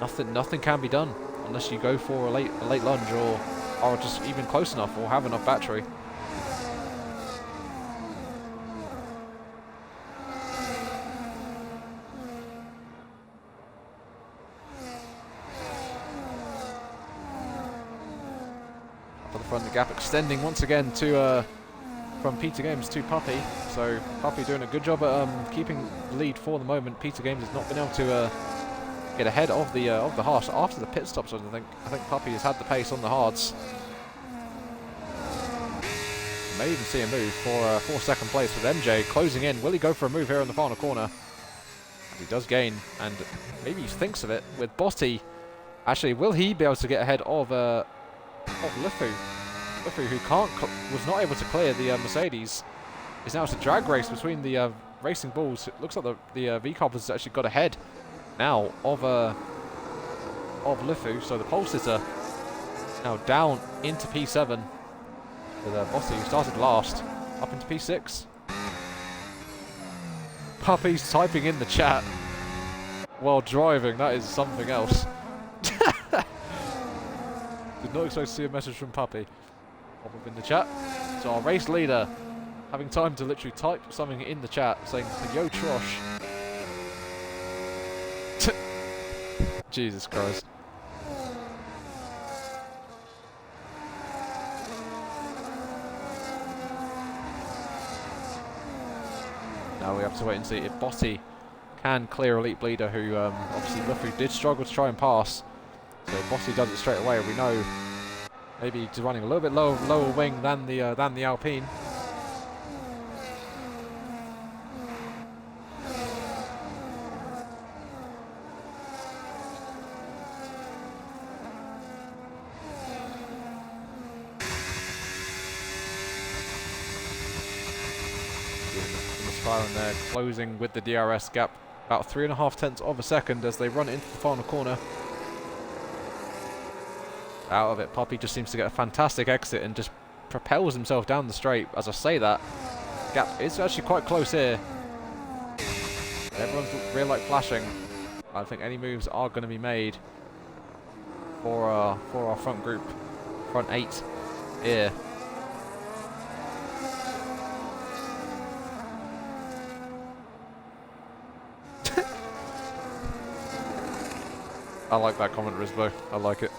nothing can be done unless you go for a late lunge or just even close enough or have enough battery. The gap extending once again to from Peter Games to Puppy. So Puppy doing a good job at keeping the lead for the moment. Peter Games has not been able to get ahead of the Harsh after the pit stops. I think Puppy has had the pace on the hards. May even see a move for second place with MJ closing in. Will he go for a move here in the final corner? And he does gain, and maybe he thinks of it with Botti. Actually, will he be able to get ahead of Lufu? Lufu, who was not able to clear the Mercedes, is now it's a drag race between the Racing Bulls. It looks like the V-Cop has actually got ahead now of Lufu. So the pole sitter now down into P7 with Botti, who started last, up into P6. Puppy's typing in the chat while driving. That is something else. Did not expect to see a message from Puppy pop up in the chat. So our race leader having time to literally type something in the chat saying, yo Trosh. Jesus Christ. Now we have to wait and see if Botti can clear Elite Bleeder, who obviously Luffy did struggle to try and pass. So Botti does it straight away. We know maybe he's running a little bit lower wing than the Alpine. McLaren there closing with the DRS gap about 3.5 tenths of a second as they run into the final corner. Out of it, Puppy just seems to get a fantastic exit and just propels himself down the straight. As I say that, gap is actually quite close here. Everyone's real light flashing. I think any moves are going to be made for our front group, front 8 here. I like that comment, Rizbo. I like it.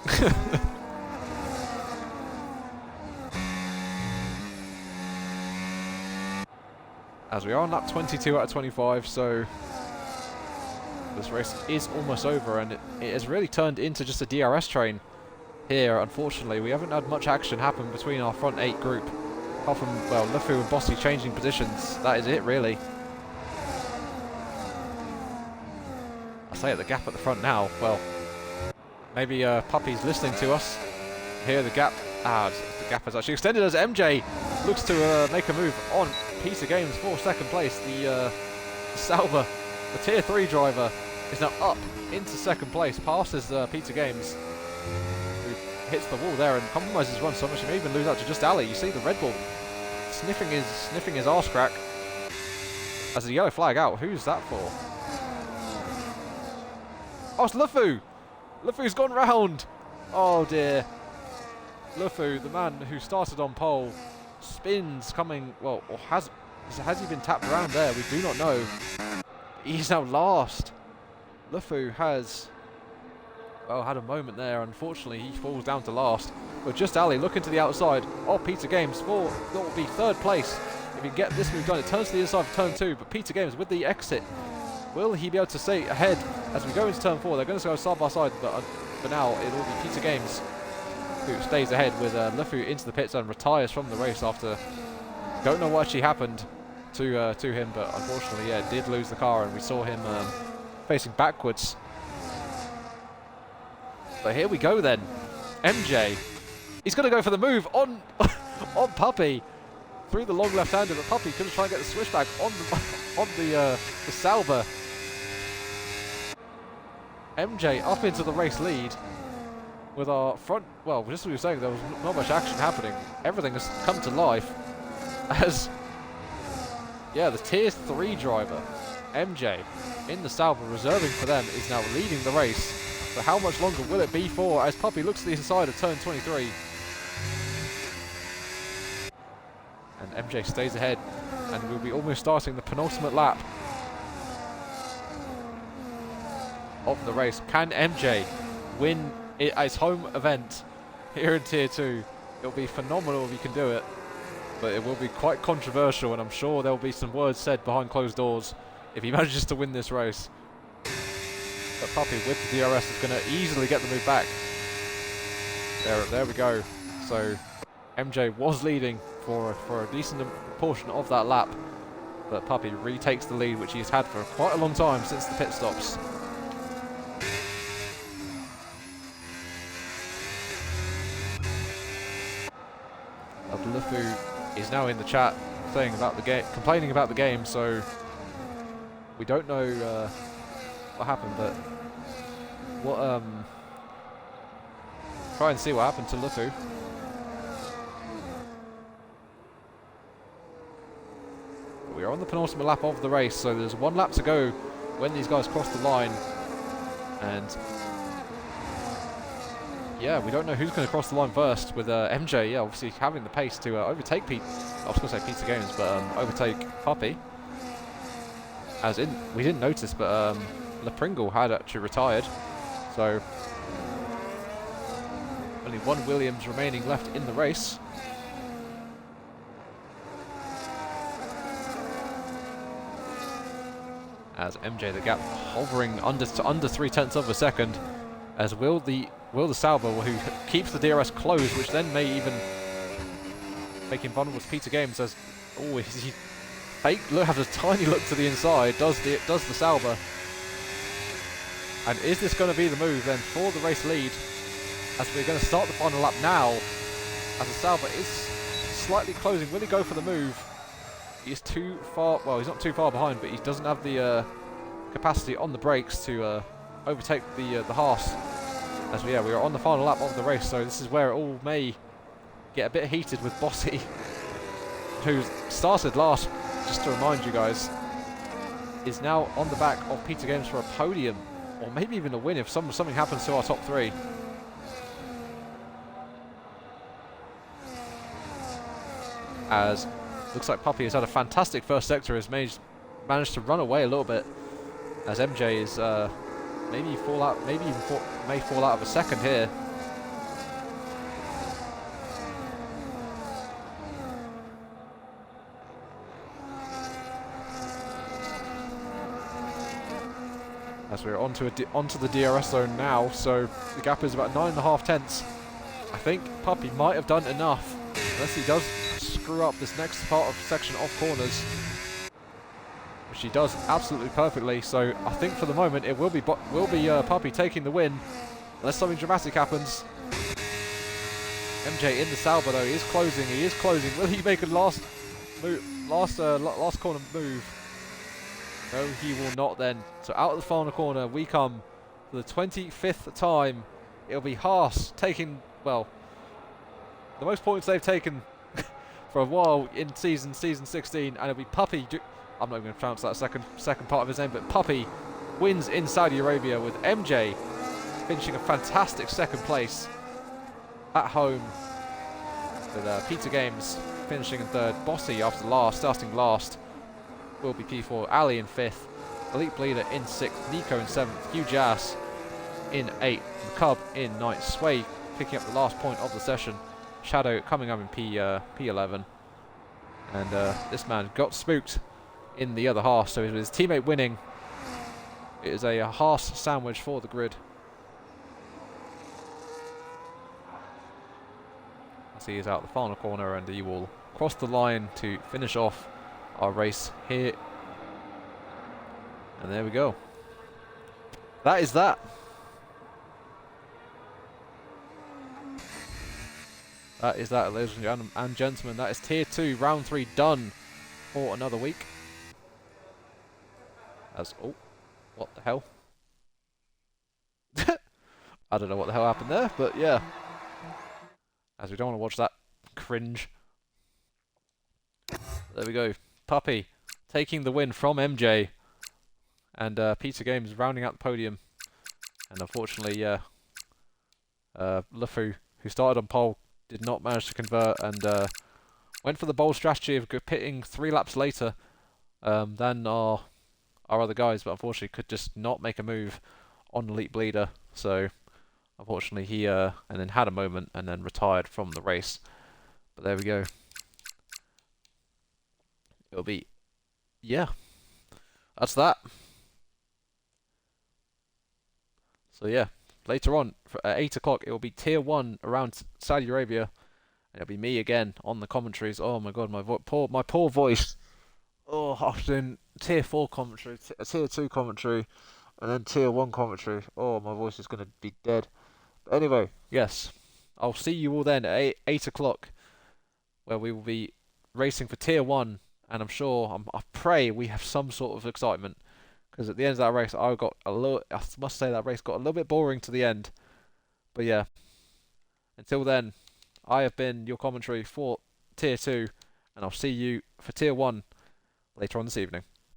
As we are on lap 22 out of 25, so this race is almost over, and it has really turned into just a DRS train here. Unfortunately, we haven't had much action happen between our front 8 group, apart from, well, Lufu and Bossy changing positions. That is it, really. I say at the gap at the front now, well, maybe Puppy's listening to us. Here the gap, the gap has actually extended as MJ looks to make a move on Peter Games for second place. The Sauber, the tier 3 driver, is now up into second place, passes Peter Games, who hits the wall there and compromises his run so much he may even lose out to just Ali. You see the Red Bull sniffing his arse crack as a yellow flag out. Who's that for? Oh, it's Lufu! LeFou's gone round. Oh dear. LeFou, the man who started on pole, spins coming, well, or has he been tapped around there? We do not know. He's now last. LeFou has, well, had a moment there. Unfortunately, he falls down to last. But just Ali looking to the outside of Peter Games for what will be third place. If he can get this move done, it turns to the inside of turn 2, but Peter Games with the exit. Will he be able to stay ahead as we go into turn 4? They're going to go side by side, but for now, it will be Peter Games who stays ahead with LeFou into the pits and retires from the race after, don't know what actually happened to him, but unfortunately, yeah, did lose the car, and we saw him facing backwards. But here we go then. MJ, he's going to go for the move on on Puppy through the long left-hander, but Puppy couldn't try and get the switchback on the Sauber. MJ up into the race lead with our front. Well, just as we were saying, there was not much action happening. Everything has come to life as, yeah, the tier 3 driver MJ in the Sauber reserving for them is now leading the race. But how much longer will it be for as Puppy looks to the inside of turn 23? And MJ stays ahead, and we'll be almost starting the penultimate lap of the race. Can MJ win it at his home event here in Tier 2? It'll be phenomenal if he can do it, but it will be quite controversial, and I'm sure there'll be some words said behind closed doors if he manages to win this race. But Puppy with the DRS is going to easily get the move back. There we go. So MJ was leading for a decent portion of that lap, but Puppy retakes the lead, which he's had for quite a long time since the pit stops. LeFou is now in the chat saying about the game, complaining about the game, so we don't know what happened, but what try and see what happened to LeFou. We are on the penultimate lap of the race, so there's one lap to go when these guys cross the line, and yeah, we don't know who's going to cross the line first, with MJ, yeah, obviously having the pace to overtake Pete. I was going to say Peter Games, but overtake Puppy. As in, we didn't notice, but Le Pringle had actually retired, so only one Williams remaining left in the race. As MJ, the gap hovering under 0.3 of a second, as will the Sauber, who keeps the DRS closed, which then may even make him vulnerable to Peter Games. As oh, he has a tiny look to the inside. Does the Sauber, and is this going to be the move then for the race lead? As we're going to start the final lap now, as the Sauber is slightly closing. Will he go for the move? He is too far. Well, he's not too far behind, but he doesn't have the capacity on the brakes to overtake the Haas. As we are on the final lap of the race, so this is where it all may get a bit heated with Bossy, who started last, just to remind you guys, is now on the back of Peter Games for a podium, or maybe even a win if something happens to our top 3. As looks like Puppy has had a fantastic first sector, has managed to run away a little bit, as MJ is may fall out of a second here. As we're onto the DRS zone now, so the gap is about 9.5 tenths. I think Puppy might have done enough, unless he does screw up this next part of section of corners, which he does absolutely perfectly. So I think for the moment it will be Puppy taking the win, unless something dramatic happens. MJ in the Sauber though, he is closing. Will he make a last corner move? No, he will not then. So out of the final corner we come for the 25th time. It'll be Haas taking, well, the most points they've taken for a while in season 16, and it'll be Puppy. I'm not going to pronounce that second part of his name, but Puppy wins in Saudi Arabia with MJ finishing a fantastic second place at home. With Peter Games finishing in third. Bossy after last, starting last, will be P4. Ali in fifth. Elite Bleeder in sixth. Nico in seventh. Hugh Jass in eighth. McCub in ninth. Sway picking up the last point of the session. Shadow coming up in P11. And this man got spooked in the other half, so with his teammate winning, it is a Haas sandwich for the grid. As he is out the final corner, and he will cross the line to finish off our race here. And there we go. That is that. That is that, ladies and gentlemen. That is Tier 2, Round 3 done for another week. Oh, what the hell? I don't know what the hell happened there, but yeah. As we don't want to watch that cringe. There we go. Puppy taking the win from MJ. And Peter Games rounding out the podium. And unfortunately, Lufu, who started on pole, did not manage to convert and went for the bold strategy of pitting 3 laps later than our other guys, but unfortunately could just not make a move on Elite Bleeder. So unfortunately he and then had a moment and then retired from the race. But there we go. It'll be, yeah, that's that. So yeah, later on at 8 o'clock it will be Tier 1 around Saudi Arabia, and it'll be me again on the commentaries. Oh my god, my poor voice. Oh, after doing Tier 4 commentary, Tier 2 commentary, and then Tier 1 commentary. Oh, my voice is going to be dead. But anyway, yes, I'll see you all then at 8 o'clock, where we will be racing for Tier 1, and I'm sure, I pray we have some sort of excitement, because at the end of that race, I must say that race got a little bit boring to the end. But yeah, until then, I have been your commentary for Tier 2, and I'll see you for Tier 1 later on this evening.